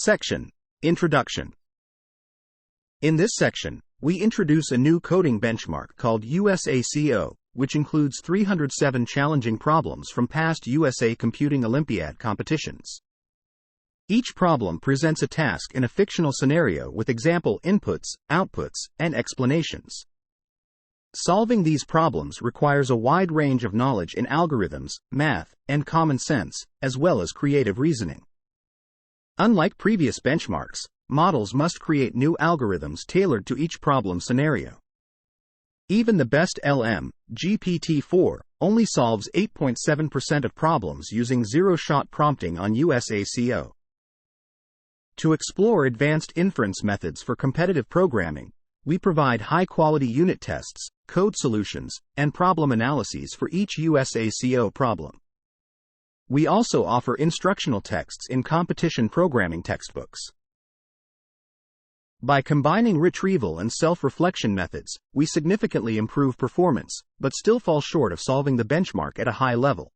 Section: Introduction. In this section, we introduce a new coding benchmark called USACO, which includes 307 challenging problems from past USA Computing Olympiad competitions. Each problem presents a task in a fictional scenario with example inputs, outputs, and explanations. Solving these problems requires a wide range of knowledge in algorithms, math, and common sense, as well as creative reasoning. Unlike previous benchmarks, models must create new algorithms tailored to each problem scenario. Even the best LM, GPT-4, only solves 8.7% of problems using zero-shot prompting on USACO. To explore advanced inference methods for competitive programming, we provide high-quality unit tests, code solutions, and problem analyses for each USACO problem. We also offer instructional texts in competition programming textbooks. By combining retrieval and self-reflection methods, we significantly improve performance, but still fall short of solving the benchmark at a high level.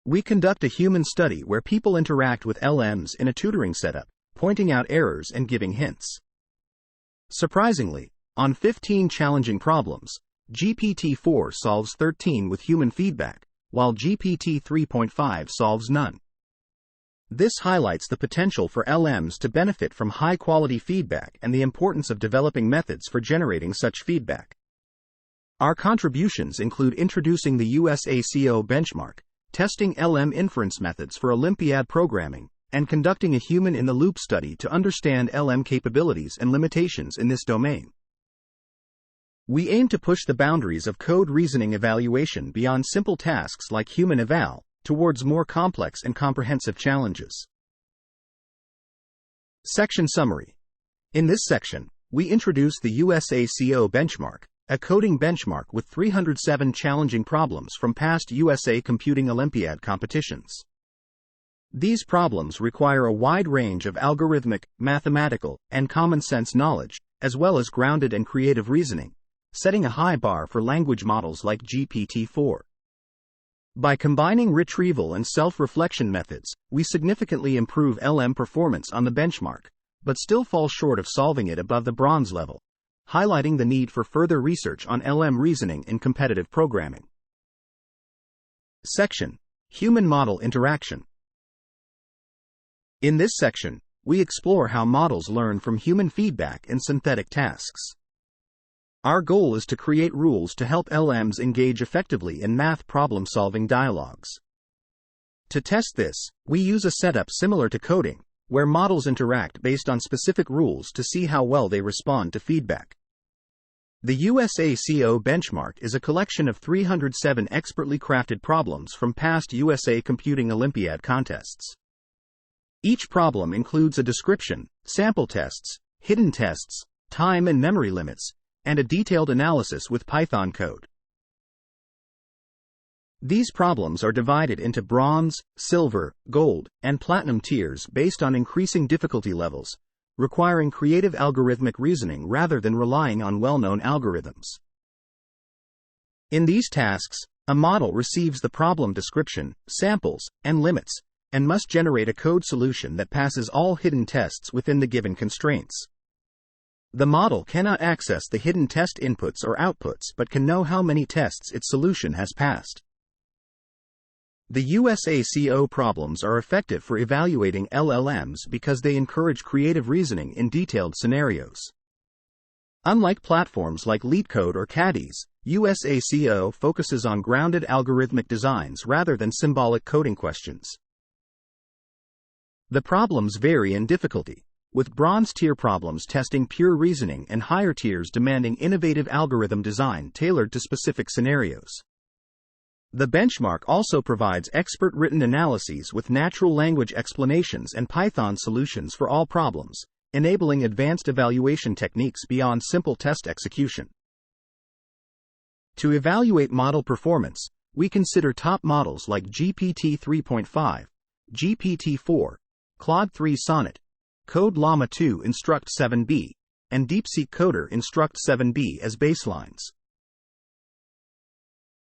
We conduct a human study where people interact with LMs in a tutoring setup, pointing out errors and giving hints. Surprisingly, on 15 challenging problems, GPT-4 solves 13 with human feedback, while GPT 3.5 solves none. This highlights the potential for LMs to benefit from high-quality feedback and the importance of developing methods for generating such feedback. Our contributions include introducing the USACO benchmark, testing LM inference methods for Olympiad programming, and conducting a human-in-the-loop study to understand LM capabilities and limitations in this domain. We aim to push the boundaries of code reasoning evaluation beyond simple tasks like human eval, towards more complex and comprehensive challenges. Section Summary. In this section, we introduce the USACO benchmark, a coding benchmark with 307 challenging problems from past USA Computing Olympiad competitions. These problems require a wide range of algorithmic, mathematical, and common sense knowledge, as well as grounded and creative reasoning, setting a high bar for language models like GPT-4. By combining retrieval and self-reflection methods, we significantly improve LM performance on the benchmark, but still fall short of solving it above the bronze level, highlighting the need for further research on LM reasoning in competitive programming. Section: Human-model interaction. In this section, we explore how models learn from human feedback and synthetic tasks. Our goal is to create rules to help LMs engage effectively in math problem-solving dialogues. To test this, we use a setup similar to coding, where models interact based on specific rules to see how well they respond to feedback. The USACO benchmark is a collection of 307 expertly crafted problems from past USA Computing Olympiad contests. Each problem includes a description, sample tests, hidden tests, time and memory limits, and a detailed analysis with Python code. These problems are divided into bronze, silver, gold, and platinum tiers based on increasing difficulty levels, requiring creative algorithmic reasoning rather than relying on well-known algorithms. In these tasks, a model receives the problem description, samples, and limits, and must generate a code solution that passes all hidden tests within the given constraints. The model cannot access the hidden test inputs or outputs but can know how many tests its solution has passed. The USACO problems are effective for evaluating LLMs because they encourage creative reasoning in detailed scenarios. Unlike platforms like LeetCode or Caddies, USACO focuses on grounded algorithmic designs rather than symbolic coding questions. The problems vary in difficulty, with bronze-tier problems testing pure reasoning and higher tiers demanding innovative algorithm design tailored to specific scenarios. The benchmark also provides expert-written analyses with natural language explanations and Python solutions for all problems, enabling advanced evaluation techniques beyond simple test execution. To evaluate model performance, we consider top models like GPT 3.5, GPT-4, Claude 3 Sonnet, Code Llama 2 Instruct 7b, and DeepSeek Coder Instruct 7b as baselines.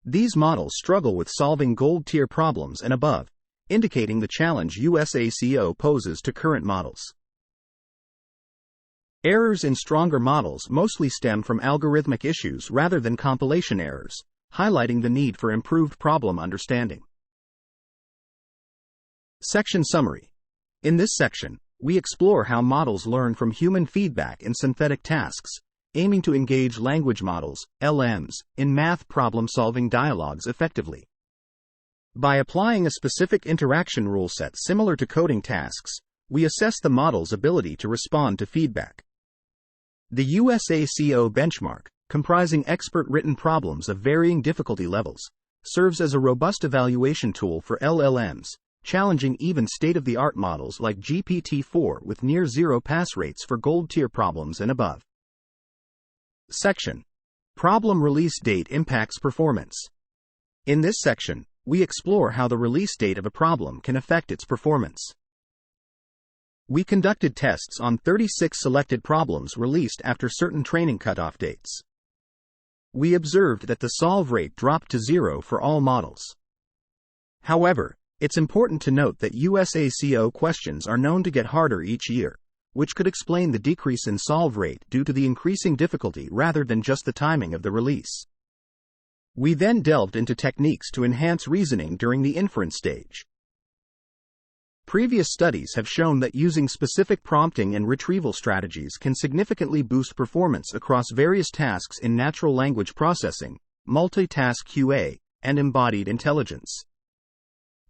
These models struggle with solving gold-tier problems and above, indicating the challenge USACO poses to current models. Errors in stronger models mostly stem from algorithmic issues rather than compilation errors, highlighting the need for improved problem understanding. Section Summary. In this section, we explore how models learn from human feedback in synthetic tasks, aiming to engage language models, LMs, in math problem-solving dialogues effectively. By applying a specific interaction rule set similar to coding tasks, we assess the model's ability to respond to feedback. The USACO benchmark, comprising expert-written problems of varying difficulty levels, serves as a robust evaluation tool for LLMs, challenging even state-of-the-art models like GPT-4 with near-zero pass rates for gold-tier problems and above. Section. Problem release date impacts performance. In this section, we explore how the release date of a problem can affect its performance. We conducted tests on 36 selected problems released after certain training cutoff dates. We observed that the solve rate dropped to 0 for all models. However, it's important to note that USACO questions are known to get harder each year, which could explain the decrease in solve rate due to the increasing difficulty rather than just the timing of the release. We then delved into techniques to enhance reasoning during the inference stage. Previous studies have shown that using specific prompting and retrieval strategies can significantly boost performance across various tasks in natural language processing, multitask QA, and embodied intelligence.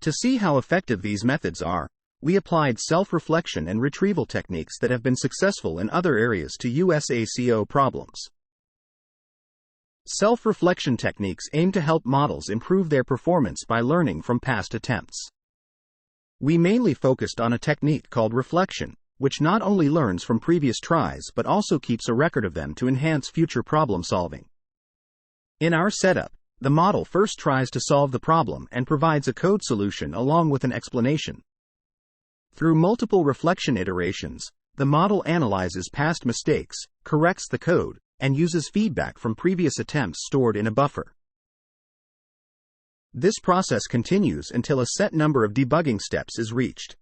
To see how effective these methods are, we applied self-reflection and retrieval techniques that have been successful in other areas to USACO problems. Self-reflection techniques aim to help models improve their performance by learning from past attempts. We mainly focused on a technique called reflection, which not only learns from previous tries but also keeps a record of them to enhance future problem solving. In our setup, the model first tries to solve the problem and provides a code solution along with an explanation. Through multiple reflection iterations, the model analyzes past mistakes, corrects the code, and uses feedback from previous attempts stored in a buffer. This process continues until a set number of debugging steps is reached.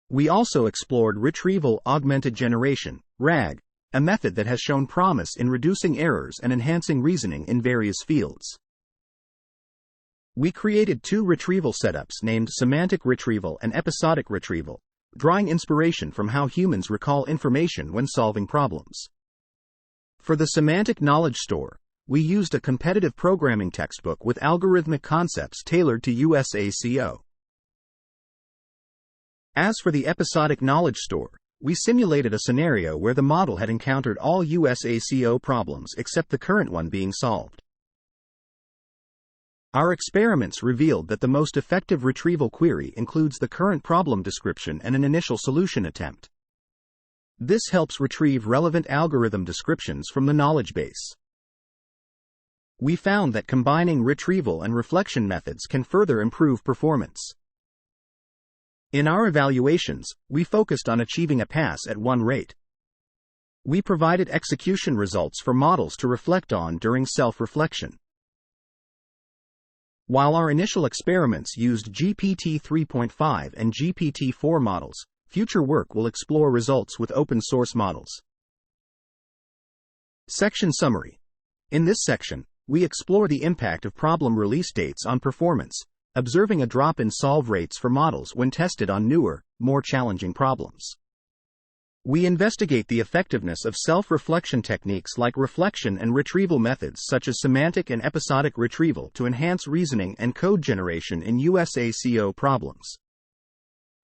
We also explored retrieval augmented generation, RAG, a method that has shown promise in reducing errors and enhancing reasoning in various fields. We created two retrieval setups named semantic retrieval and episodic retrieval, drawing inspiration from how humans recall information when solving problems. For the semantic knowledge store, we used a competitive programming textbook with algorithmic concepts tailored to USACO. As for the episodic knowledge store, we simulated a scenario where the model had encountered all USACO problems except the current one being solved. Our experiments revealed that the most effective retrieval query includes the current problem description and an initial solution attempt. This helps retrieve relevant algorithm descriptions from the knowledge base. We found that combining retrieval and reflection methods can further improve performance. In our evaluations, we focused on achieving a pass at one rate. We provided execution results for models to reflect on during self-reflection. While our initial experiments used GPT 3.5 and GPT-4 models, future work will explore results with open-source models. Section Summary. In this section, we explore the impact of problem release dates on performance, observing a drop in solve rates for models when tested on newer, more challenging problems. We investigate the effectiveness of self-reflection techniques like reflection and retrieval methods such as semantic and episodic retrieval to enhance reasoning and code generation in USACO problems.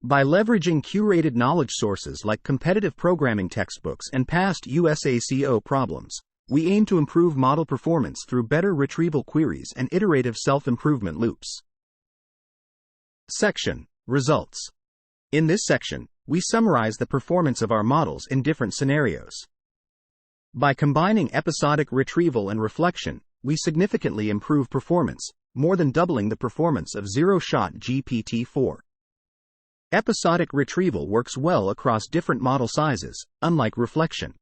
By leveraging curated knowledge sources like competitive programming textbooks and past USACO problems, we aim to improve model performance through better retrieval queries and iterative self-improvement loops. Section. Results. In this section, we summarize the performance of our models in different scenarios. By combining episodic retrieval and reflection, we significantly improve performance, more than doubling the performance of zero-shot GPT-4. Episodic retrieval works well across different model sizes, unlike reflection.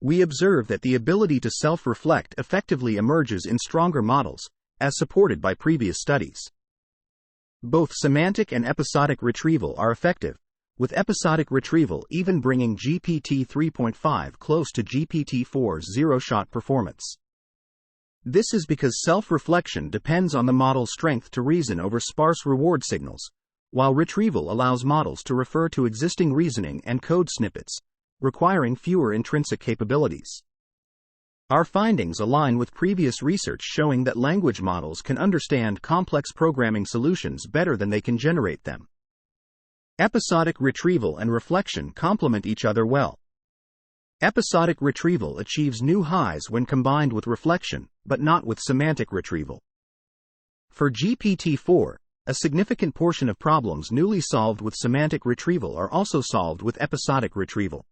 We observe that the ability to self-reflect effectively emerges in stronger models, as supported by previous studies. Both semantic and episodic retrieval are effective, with episodic retrieval even bringing GPT 3.5 close to GPT-4's zero-shot performance. This is because self-reflection depends on the model's strength to reason over sparse reward signals, while retrieval allows models to refer to existing reasoning and code snippets, requiring fewer intrinsic capabilities. Our findings align with previous research showing that language models can understand complex programming solutions better than they can generate them. Episodic retrieval and reflection complement each other well. Episodic retrieval achieves new highs when combined with reflection, but not with semantic retrieval. For GPT-4, a significant portion of problems newly solved with semantic retrieval are also solved with episodic retrieval.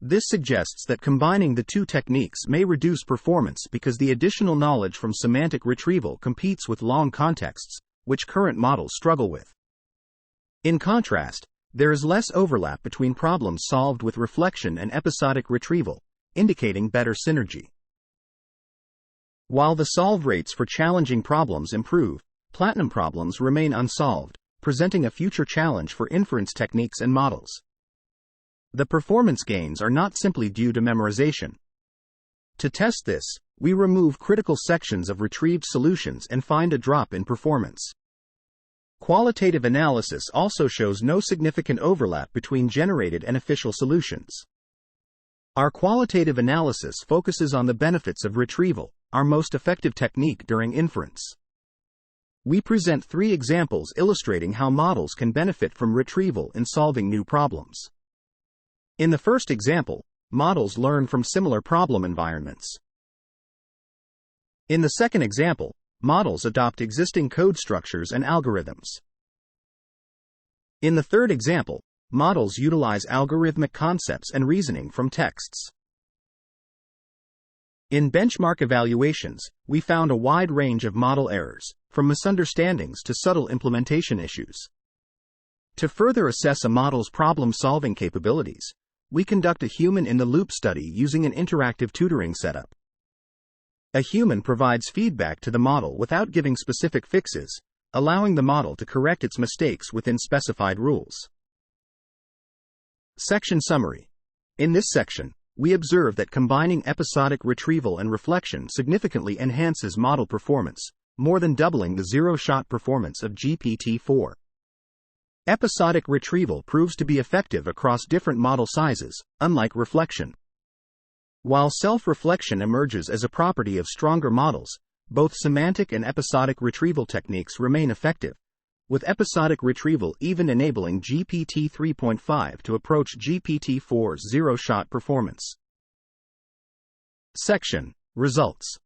This suggests that combining the two techniques may reduce performance because the additional knowledge from semantic retrieval competes with long contexts, which current models struggle with. In contrast, there is less overlap between problems solved with reflection and episodic retrieval, indicating better synergy. While the solve rates for challenging problems improve, platinum problems remain unsolved, presenting a future challenge for inference techniques and models. The performance gains are not simply due to memorization. To test this, we remove critical sections of retrieved solutions and find a drop in performance. Qualitative analysis also shows no significant overlap between generated and official solutions. Our qualitative analysis focuses on the benefits of retrieval, our most effective technique during inference. We present 3 examples illustrating how models can benefit from retrieval in solving new problems. In the first example, models learn from similar problem environments. In the second example, models adopt existing code structures and algorithms. In the third example, models utilize algorithmic concepts and reasoning from texts. In benchmark evaluations, we found a wide range of model errors, from misunderstandings to subtle implementation issues. To further assess a model's problem-solving capabilities, we conduct a human-in-the-loop study using an interactive tutoring setup. A human provides feedback to the model without giving specific fixes, allowing the model to correct its mistakes within specified rules. Section Summary. In this section, we observe that combining episodic retrieval and reflection significantly enhances model performance, more than doubling the zero-shot performance of GPT-4. Episodic retrieval proves to be effective across different model sizes, unlike reflection. While self-reflection emerges as a property of stronger models, both semantic and episodic retrieval techniques remain effective, with episodic retrieval even enabling GPT 3.5 to approach GPT-4's zero-shot performance. Section: Results.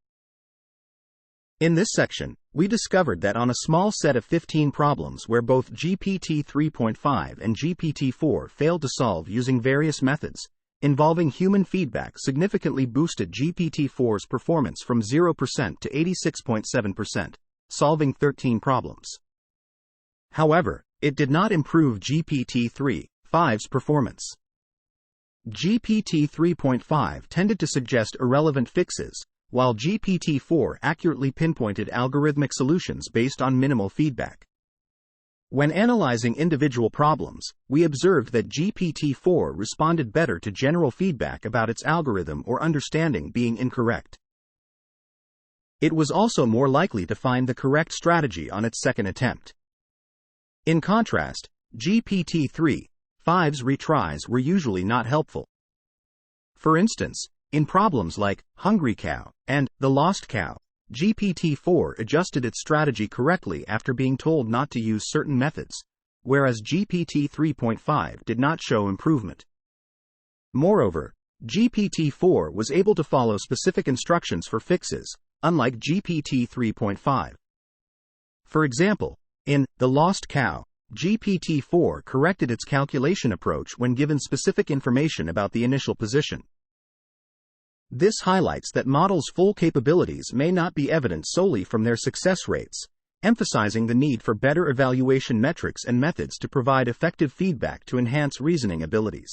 In this section, we discovered that on a small set of 15 problems where both GPT 3.5 and GPT-4 failed to solve using various methods, involving human feedback significantly boosted GPT-4's performance from 0% to 86.7%, solving 13 problems. However, it did not improve GPT-3.5's performance. GPT 3.5 tended to suggest irrelevant fixes, while GPT-4 accurately pinpointed algorithmic solutions based on minimal feedback. When analyzing individual problems, we observed that GPT-4 responded better to general feedback about its algorithm or understanding being incorrect. It was also more likely to find the correct strategy on its second attempt. In contrast, GPT-3.5's retries were usually not helpful. For instance, in problems like Hungry Cow and The Lost Cow, GPT-4 adjusted its strategy correctly after being told not to use certain methods, whereas GPT 3.5 did not show improvement. Moreover, GPT-4 was able to follow specific instructions for fixes, unlike GPT 3.5. For example, in The Lost Cow, GPT-4 corrected its calculation approach when given specific information about the initial position. This highlights that models' full capabilities may not be evident solely from their success rates, emphasizing the need for better evaluation metrics and methods to provide effective feedback to enhance reasoning abilities.